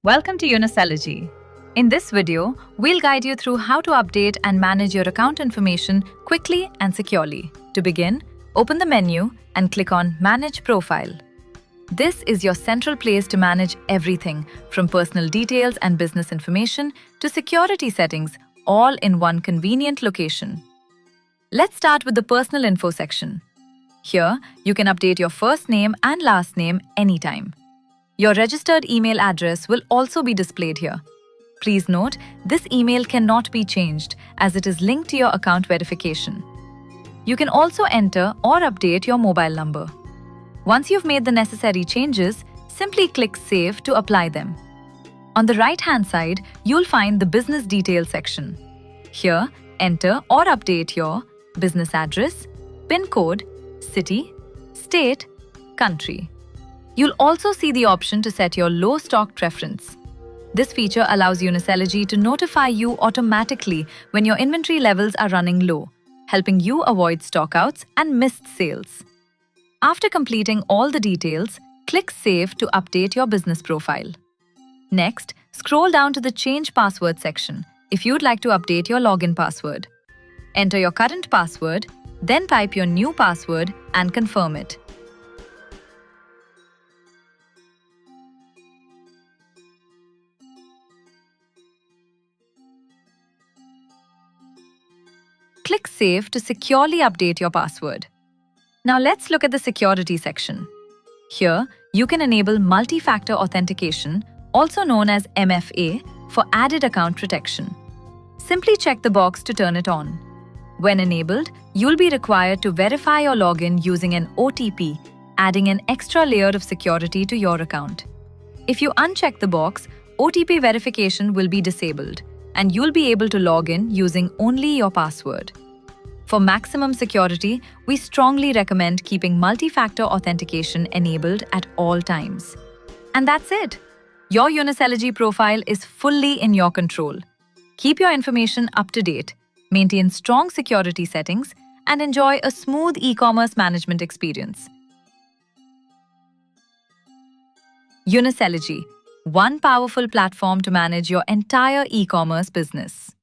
Welcome to UniSellergy. In this video, we'll guide you through how to update and manage your account information quickly and securely. To begin, open the menu and click on Manage Profile. This is your central place to manage everything from personal details and business information to security settings, all in one convenient location. Let's start with the Personal Info section. Here, you can update your first name and last name anytime. Your registered email address will also be displayed here. Please note, this email cannot be changed as it is linked to your account verification. You can also enter or update your mobile number. Once you've made the necessary changes, simply click Save to apply them. On the right-hand side, you'll find the Business Details section. Here, enter or update your business address, PIN code, city, state, country. You'll also see the option to set your low stock preference. This feature allows UniSellergy to notify you automatically when your inventory levels are running low, helping you avoid stockouts and missed sales. After completing all the details, click Save to update your business profile. Next, scroll down to the Change Password section if you'd like to update your login password. Enter your current password, then type your new password and confirm it. Click Save to securely update your password. Now let's look at the Security section. Here, you can enable Multi-Factor Authentication, also known as MFA, for added account protection. Simply check the box to turn it on. When enabled, you'll be required to verify your login using an OTP, adding an extra layer of security to your account. If you uncheck the box, OTP verification will be disabled, and you'll be able to log in using only your password. For maximum security, we strongly recommend keeping multi-factor authentication enabled at all times. And that's it. Your UniSellergy profile is fully in your control. Keep your information up to date, maintain strong security settings, and enjoy a smooth e-commerce management experience. UniSellergy, one powerful platform to manage your entire e-commerce business.